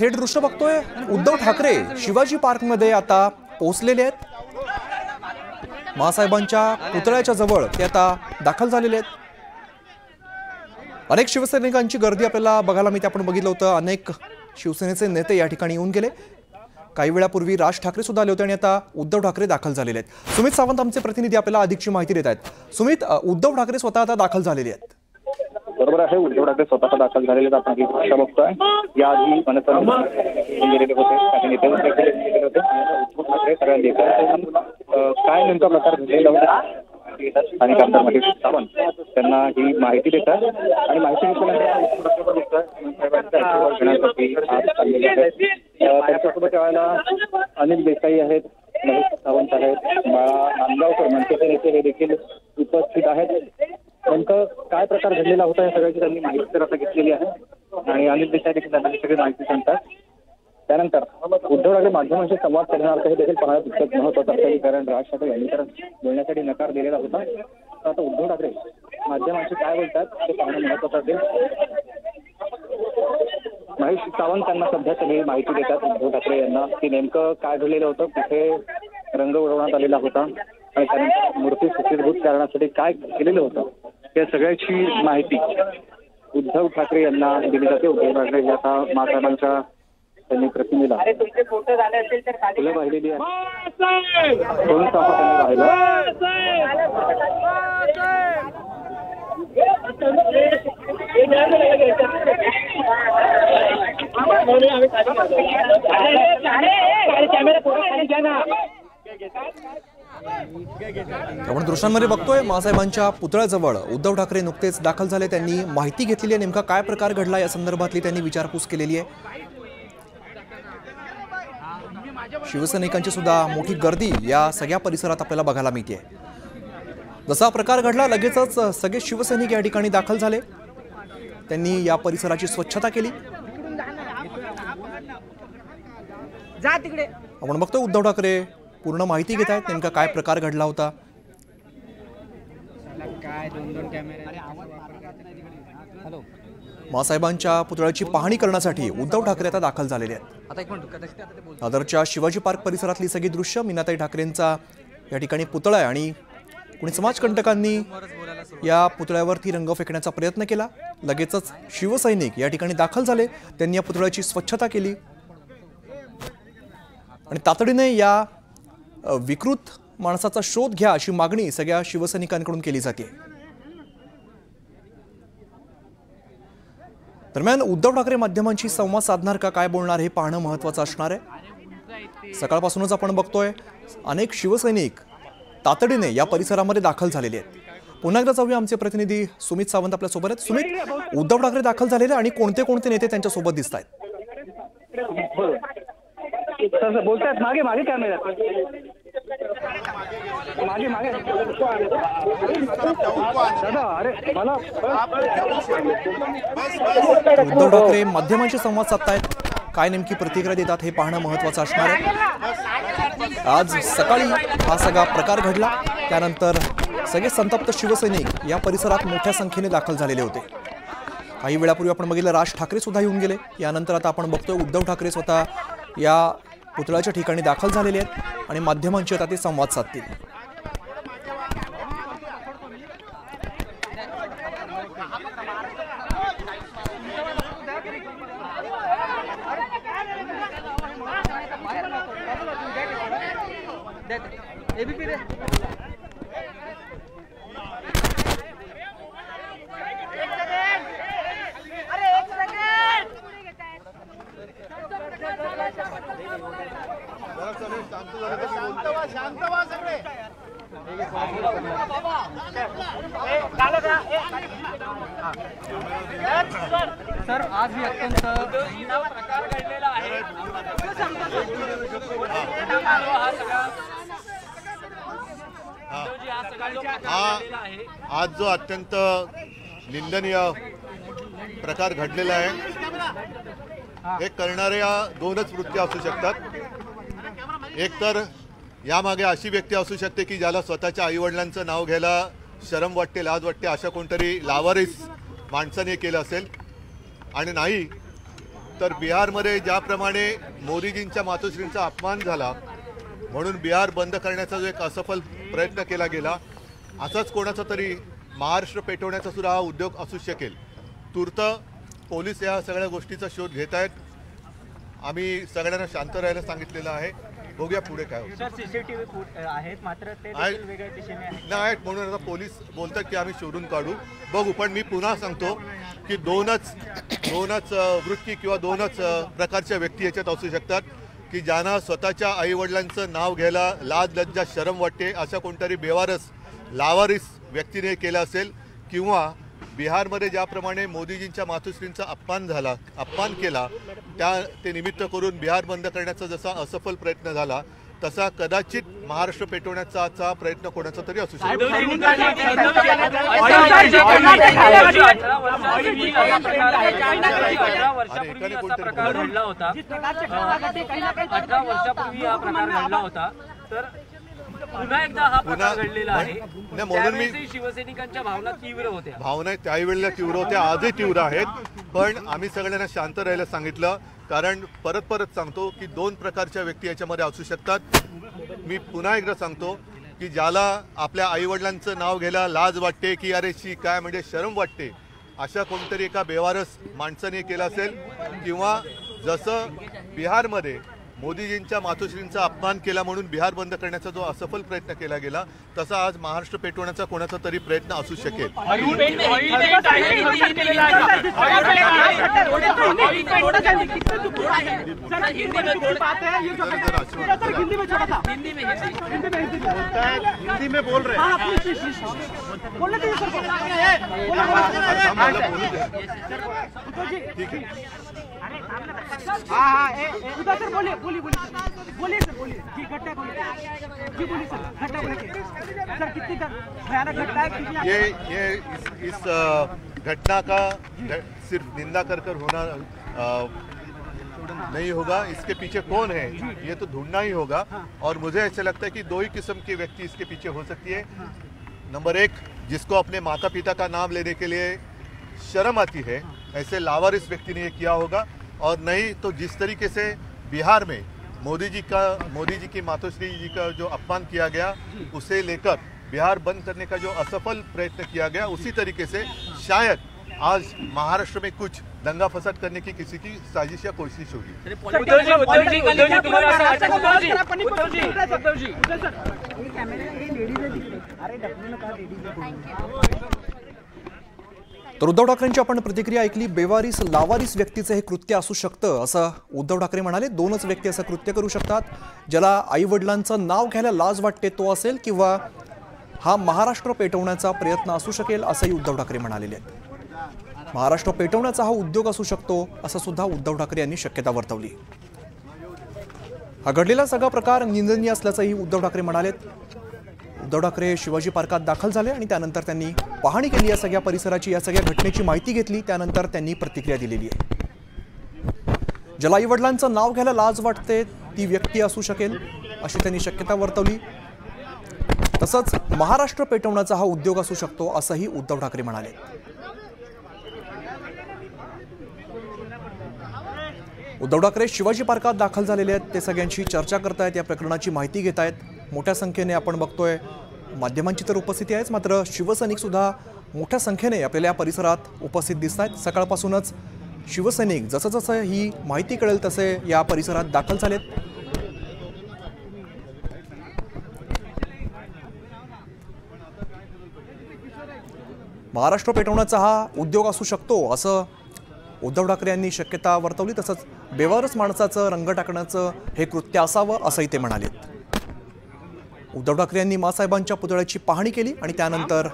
थेट दृश्य बघतोय उद्धव ठाकरे शिवाजी पार्कमध्ये आता पोहोचलेले आहेत। मासाहेबांच्या पुतळ्याच्या जवळ ते आता दाखल झालेले आहेत। अनेक शिवसैनिकांची गर्दी आपल्याला बघायला मिळते। आपण बघितलं होतं अनेक शिवसेनेचे नेते या ठिकाणी येऊन गेले। काही वेळापूर्वी राज ठाकरे सुद्धा आले होते आणि आता उद्धव ठाकरे दाखल झालेले आहेत। सुमित सावंत आमचे प्रतिनिधी आपल्याला अधिकची माहिती देत आहेत। सुमित, उद्धव ठाकरे स्वतः आता दाखल झालेले आहेत। बरोबर आहे, उद्धव ठाकरे स्वतः दाखल झालेले आपण ही भाषा बघतोय। याआधी गेलेले होते काही नेते गेलेले होते। उद्धव ठाकरे सगळ्या नेत्यांकडून काय नेमका प्रकार घडलेला होता स्थानिक आमदार महेश सावंत त्यांना ही माहिती देतात आणि माहिती त्यांच्यासोबत त्यावेळेला अनिल देसाई आहेत, महेश सावंत आहेत, नांदगावकर मनसेचे नेते हे देखील उपस्थित आहेत। नेमकं काय प्रकार घडलेला होता या सगळ्याची त्यांनी माहिती तर आता घेतलेली आहे आणि अनिल देसाई देखील त्यांना सगळी माहिती सांगतात। त्यानंतर उद्धव ठाकरे माध्यमांशी संवाद करणार हे देखील पाहणं तितकंच महत्त्वाचं असेल, कारण राज ठाकरे यांनी तर बोलण्यासाठी नकार दिलेला होता। आता उद्धव ठाकरे माध्यमांशी काय बोलतात ते पाहणं महत्त्वाचं असेल। महेश सावंत त्यांना सध्या सगळी माहिती देतात उद्धव ठाकरे यांना की नेमकं काय घडलेलं होतं, कुठे रंग उडवण्यात आलेला होता आणि त्यानंतर मूर्ती सुशोभित करण्यासाठी काय केलेलं होतं या सगळ्याची माहिती उद्धव ठाकरे यांना दिली जाते। उद्धव ठाकरे आता मासाहेबांच्या त्यांनी प्रतिमेला फुलं वाहिलेली आहे। दोन तास त्यांनी आपण दृश्यांमध्ये बघतोय मासाहेबांच्या पुतळ्याजवळ उद्धव ठाकरे नुकतेच दाखल झाले। त्यांनी माहिती घेतलेली आहे, नेमका काय प्रकार घडला या संदर्भातली त्यांनी विचारपूस केलेली आहे। शिवसैनिकांची सुद्धा मोठी गर्दी या सगळ्या परिसरात आपल्याला बघायला मिळते। जसा प्रकार घडला लगेचच सगळे शिवसैनिक या ठिकाणी दाखल झाले। त्यांनी या परिसराची स्वच्छता केली। आपण बघतोय उद्धव ठाकरे पूर्ण माहिती घेत आहेत, नेमका काय प्रकार घडला होता। मासाहेबांच्या पुतळ्याची पाहणी करण्यासाठी उद्धव ठाकरे आता दाखल झालेले आहेत। दादरच्या शिवाजी पार्क परिसरातली सगळी दृश्य, मीनाताई ठाकरेंचा या ठिकाणी पुतळा आहे आणि कुणी समाजकंटकांनी या पुतळ्यावरती रंग फेकण्याचा प्रयत्न केला। लगेचच शिवसैनिक या ठिकाणी दाखल झाले, त्यांनी या पुतळ्याची स्वच्छता केली आणि तातडीने या विकृत माणसाचा शोध घ्या अशी मागणी सगळ्या शिवसैनिकांकडून केली जाते। दरम्यान उद्धव ठाकरे माध्यमांशी संवाद साधणार का, काय बोलणार हे पाहणं महत्त्वाचं असणार आहे। सकाळपासूनच आपण बघतोय अनेक शिवसैनिक तातडीने या परिसरामध्ये दाखल झालेले आहेत। पुन्हा एकदा जाऊया, आमचे प्रतिनिधी सुमित सावंत आपल्या सोबत आहेत। सुमित, उद्धव ठाकरे दाखल झालेले आणि कोणते कोणते नेते त्यांच्या सोबत दिसत आहेत? बोलतात मागे मागे कॅमेरा मागे मागे उद्धव ठाकरे माध्यमांशी संवाद साधतायत, काय नेमकी प्रतिक्रिया देतात हे पाहणं महत्त्वाचं असणार आहे। आज सकाळी हा सगळा प्रकार घडला, त्यानंतर सगळे संतप्त शिवसैनिक या परिसरात मोठ्या संख्येने दाखल झालेले होते। काही वेळापूर्वी आपण बघितलं राज ठाकरे सुद्धा येऊन गेले। यानंतर आता आपण बघतोय उद्धव ठाकरे स्वतः या पुतळ्याच्या ठिकाणी दाखल झालेले आहेत आणि माध्यमांशी आता ते संवाद साधतील। सर आज ही अत्यंत प्रकार घडलेला आहे। आज जो अत्यंत निंदनीय प्रकार घडलेला आहे, हे करणाऱ्या दोनच वृत्ती असू शकतात। एक तर यामागे अशी व्यक्ती असू शकते की ज्याला स्वतःच्या आईवडिलांचं नाव घ्यायला शरम वाटते, लाज वाटते, अशा कोणतरी लावारिस माणसाने केलं असेल, आणि नाही तर बिहारमध्ये ज्याप्रमाणे मोदीजींच्या मातोश्रींचा अपमान झाला म्हणून बिहार बंद करण्याचा जो एक असफल प्रयत्न केला गेला, असाच कोणाचा तरी महाराष्ट्र पेटवण्याचा सुद्धा हा उद्योग असू शकेल. तूर्त पोलीस या सगळ्या गोष्टीचा शोध घेत आहेत. आम्ही सगळ्यांना शांत राहायला सांगितलेलं आहे. बघूया पुढे काय होतं. सर सीसीटीव्ही आहेत मात्र ते आहेत. वेगळ्या दिशेने आहेत. नाही म्हणून आता पोलीस बोलतात की आम्ही शोधून काढू, बघू. पण मी पुन्हा सांगतो की दोनच वृत्ती किंवा दोनच प्रकारच्या व्यक्ती याच्यात असू शकतात की ज्यांना स्वतःच्या आईवडिलांचं नाव घ्यायला लाज लज्जा शरम वाटते, अशा कोणतरी बेवारस लावारिस व्यक्तीने केलं असेल, किंवा बिहारमध्ये ज्याप्रमाणे मोदीजींच्या मातोश्रींचा अपमान केला ते निमित्त करून बिहार बंद करण्याचा जसा असफल प्रयत्न झाला तसा कदाचित महाराष्ट्र पेटवण्याचा प्रयत्न कोणाचा तरी असू शकतो. पुन्हा एकदा हा प्रकार घडलेला आहे. म्हणून मी शिवसैनिकांच्या भावना तीव्र होत्या. भावना त्यावेळेला तीव्र होत्या, आजही तीव्र आहेत. पण आम्ही सगळ्यांना शांत राहायला सांगितलं, कारण परत सांगतो की दोन प्रकारच्या व्यक्ती याच्यामध्ये असू शकतात. मी पुन्हा एकदा सांगतो की ज्याला आपल्या आईवडिलांचं नाव घ्यायला लाज वाटते की अरे शी काय म्हणजे शरम वाटते, अशा कोणतरी एका बेवारस माणसाने केलं असेल, किंवा जसं बिहारमध्ये मोदीजींच्या मातोश्रींचा अपमान केला म्हणून बिहार बंद करण्याचा जो असफल प्रयत्न केला गेला, तसा आज महाराष्ट्र पेटवण्याचा कोणाचा तरी प्रयत्न असू शकेल. हिंदी में बोल रहे ठीक है. उधर सर बोलिए सर बोलिए जी घटना जी बोलिए सर घटना बोलिए सर कितनी भयानक घटना है. ये इस घटना का सिर्फ निंदा कर होना नहीं होगा. इसके पीछे कौन है ये तो ढूंढना ही होगा. और मुझे ऐसा लगता है कि दो ही किस्म की व्यक्ति इसके पीछे हो सकती है. नंबर एक, जिसको अपने माता पिता का नाम लेने के लिए शर्म आती है, ऐसे लावारिस व्यक्ति ने ये किया होगा. और नहीं तो जिस तरीके से बिहार में मोदी जी की मातोश्री जी का जो अपमान किया गया, उसे लेकर बिहार बंद करने का जो असफल प्रयत्न किया गया, उसी तरीके से शायद आज महाराष्ट्र में कुछ दंगा फसाद करने की किसी की साजिश या कोशिश होगी. तर उद्धव ठाकरेंची आपण प्रतिक्रिया ऐकली. बेवारीस लावारिस व्यक्तीचं हे कृत्य असू शकतं असं उद्धव ठाकरे म्हणाले. दोनच व्यक्ती असं कृत्य करू शकतात, ज्याला आई वडिलांचं नाव घ्यायला लाज वाटते तो असेल, किंवा हा महाराष्ट्र पेटवण्याचा प्रयत्न असू शकेल असंही उद्धव ठाकरे म्हणालेले आहेत. महाराष्ट्र पेटवण्याचा हा उद्योग असू शकतो असं सुद्धा उद्धव ठाकरे यांनी शक्यता वर्तवली. हा घडलेला सगळा प्रकार निंदनीय असल्याचंही उद्धव ठाकरे म्हणालेत. उद्धव ठाकरे शिवाजी पार्कात दाखल झाले आणि त्यानंतर त्यांनी पाहणी केली या सगळ्या परिसराची, या सगळ्या घटनेची माहिती घेतली. त्यानंतर त्यांनी प्रतिक्रिया दिलेली आहे. ज्याला आई वडिलांचं नाव घ्यायला लाज वाटते ती व्यक्ती असू शकेल अशी त्यांनी शक्यता वर्तवली. तसंच महाराष्ट्र पेटवण्याचा हा उद्योग असू शकतो असंही उद्धव ठाकरे म्हणाले. उद्धव ठाकरे शिवाजी पार्कात दाखल झालेले आहेत. ते सगळ्यांशी चर्चा करतायत, या प्रकरणाची माहिती घेत आहेत. मोठ्या संख्येने आपण बघतोय माध्यमांची तर उपस्थिती आहेच, मात्र शिवसैनिक सुद्धा मोठ्या संख्येने आपल्याला या परिसरात उपस्थित दिसत आहेत. सकाळपासूनच शिवसैनिक जसं जसं ही माहिती कळेल तसे या परिसरात दाखल झालेत. महाराष्ट्र पेटवण्याचा हा उद्योग असू शकतो असं उद्धव ठाकरे यांनी शक्यता वर्तवली. तसंच बेवारस माणसाचं रंग टाकण्याचं हे कृत्य असावं असंही ते म्हणाले. उद्धव ठाकरे यांनी मासाहेबांच्या पुतळ्याची पाहणी केली आणि त्यानंतर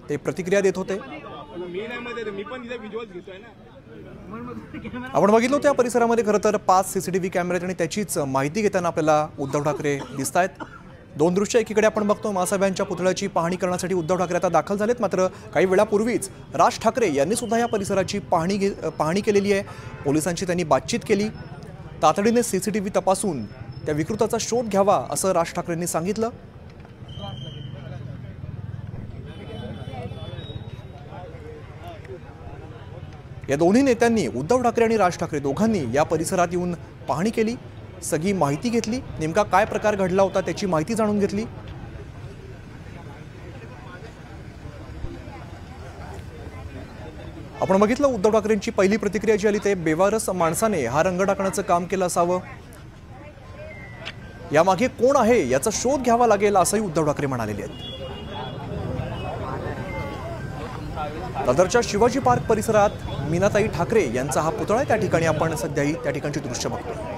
ते प्रतिक्रिया देत होते. आपण बघितलं त्या परिसरामध्ये खरं तर 5 सीसीटीव्ही कॅमेरे आणि त्याचीच माहिती घेताना आपल्याला उद्धव ठाकरे दिसत आहेत. दोन दृश्य, एकीकडे आपण बघतो मासाहेबांच्या पुतळ्याची पाहणी करण्यासाठी उद्धव ठाकरे आता दाखल झालेत, मात्र काही वेळापूर्वीच राज ठाकरे यांनी सुद्धा या परिसराची पाहणी केलेली आहे. पोलिसांशी त्यांनी बातचीत केली. तातडीने सीसीटीव्ही तपासून त्या विकृताचा शोध घ्यावा असं राज ठाकरेंनी सांगितलं. या दोन्ही नेत्यांनी उद्धव ठाकरे आणि राज ठाकरे दोघांनी या परिसरात येऊन पाहणी केली, सगळी माहिती घेतली, नेमका काय प्रकार घडला होता त्याची माहिती जाणून घेतली। आपण बघितलं उद्धव ठाकरेंची पहिली प्रतिक्रिया जी आली ते बेवारस माणसाने हा रंग टाकण्याचं काम केलं असावं, यामागे कोण आहे याचा शोध घ्यावा लागेल असंही उद्धव ठाकरे म्हणालेले आहेत। दादरच्या शिवाजी पार्क परिसरात मीनाताई ठाकरे यांचा हा पुतळा आहे, त्या ठिकाणी आपण सध्याही त्या ठिकाणची दृश्य बघतोय।